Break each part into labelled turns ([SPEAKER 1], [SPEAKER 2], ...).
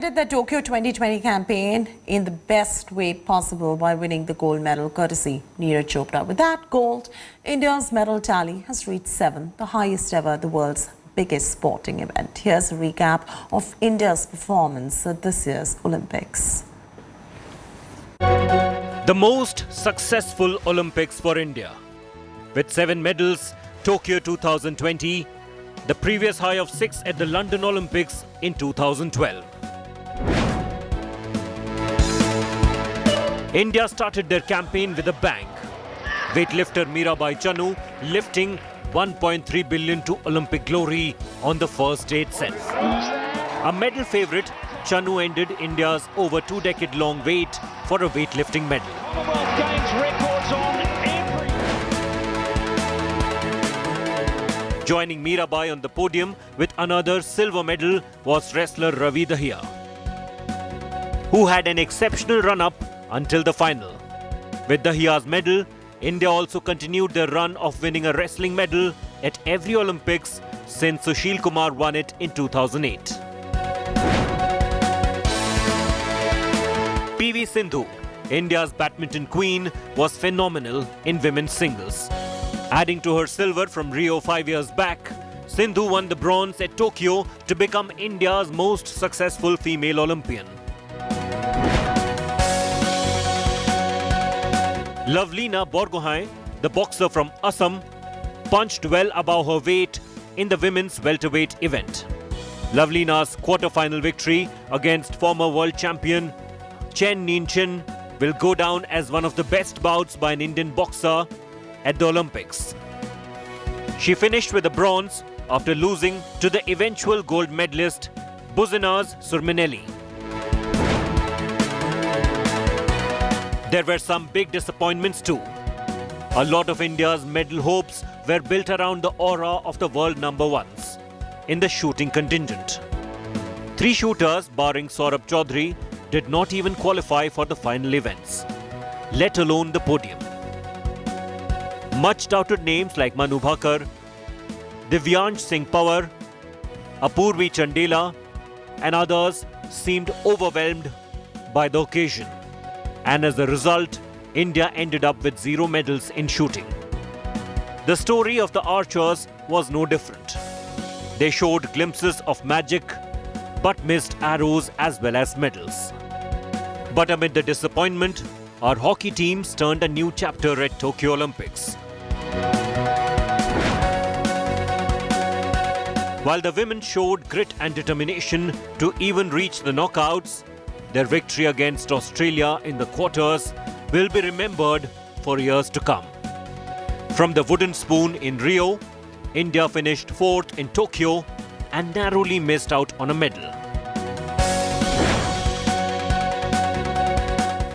[SPEAKER 1] Did the Tokyo 2020 campaign in the best way possible by winning the gold medal courtesy Neeraj Chopra. With that gold, India's medal tally has reached 7, the highest ever at the world's biggest sporting event. Here's a recap of India's performance at this year's Olympics.
[SPEAKER 2] The most successful Olympics for India. With 7 medals, Tokyo 2020, the previous high of 6 at the London Olympics in 2012. India started their campaign with a bang. Weightlifter Mirabai Chanu lifting 1.3 billion to Olympic glory on the first day itself. A medal favourite, Chanu ended India's over 2-decade-long wait for a weightlifting medal. Joining Mirabai on the podium with another silver medal was wrestler Ravi Dahiya, who had an exceptional run-up until the final. With Dahiya's medal, India also continued their run of winning a wrestling medal at every Olympics since Sushil Kumar won it in 2008. PV Sindhu, India's badminton queen, was phenomenal in women's singles. Adding to her silver from Rio 5 years back, Sindhu won the bronze at Tokyo to become India's most successful female Olympian. Lavlina Borgohain, the boxer from Assam, punched well above her weight in the women's welterweight event. Lavlina's quarter-final victory against former world champion Chen Ninchin will go down as one of the best bouts by an Indian boxer at the Olympics. She finished with a bronze after losing to the eventual gold medalist Buzinaz Surminelli. There were some big disappointments too. A lot of India's medal hopes were built around the aura of the world number ones in the shooting contingent. 3 shooters, barring Saurabh Chaudhary, did not even qualify for the final events, let alone the podium. Much doubted names like Manu Bhakar, Divyansh Singh Pawar, Apurvi Chandela and others seemed overwhelmed by the occasion. And as a result, India ended up with 0 medals in shooting. The story of the archers was no different. They showed glimpses of magic, but missed arrows as well as medals. But amid the disappointment, our hockey teams turned a new chapter at Tokyo Olympics. While the women showed grit and determination to even reach the knockouts, their victory against Australia in the quarters will be remembered for years to come. From the wooden spoon in Rio, India finished 4th in Tokyo and narrowly missed out on a medal.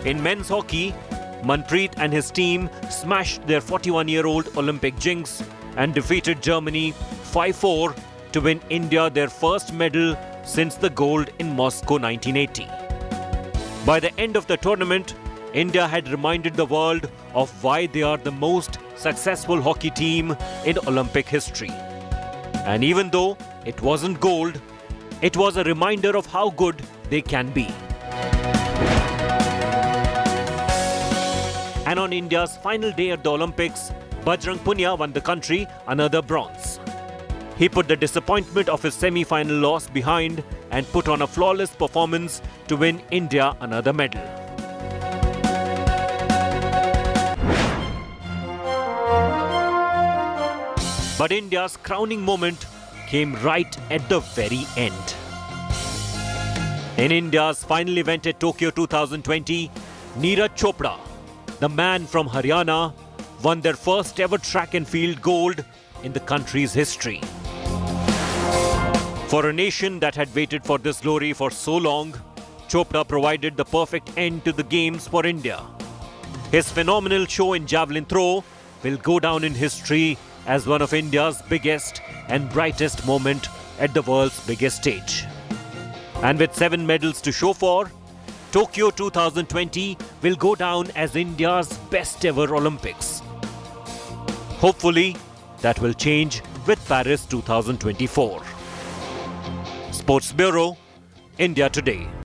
[SPEAKER 2] In men's hockey, Manpreet and his team smashed their 41-year-old Olympic jinx and defeated Germany 5-4 to win India their first medal since the gold in Moscow 1980. By the end of the tournament, India had reminded the world of why they are the most successful hockey team in Olympic history. And even though it wasn't gold, it was a reminder of how good they can be. And on India's final day at the Olympics, Bajrang Punia won the country another bronze. He put the disappointment of his semi-final loss behind and put on a flawless performance to win India another medal. But India's crowning moment came right at the very end. In India's final event at Tokyo 2020, Neeraj Chopra, the man from Haryana, won their first ever track and field gold in the country's history. For a nation that had waited for this glory for so long, Chopra provided the perfect end to the games for India. His phenomenal show in javelin throw will go down in history as one of India's biggest and brightest moment at the world's biggest stage. And with 7 medals to show for, Tokyo 2020 will go down as India's best ever Olympics. Hopefully, that will change with Paris 2024. Sports Bureau, India Today.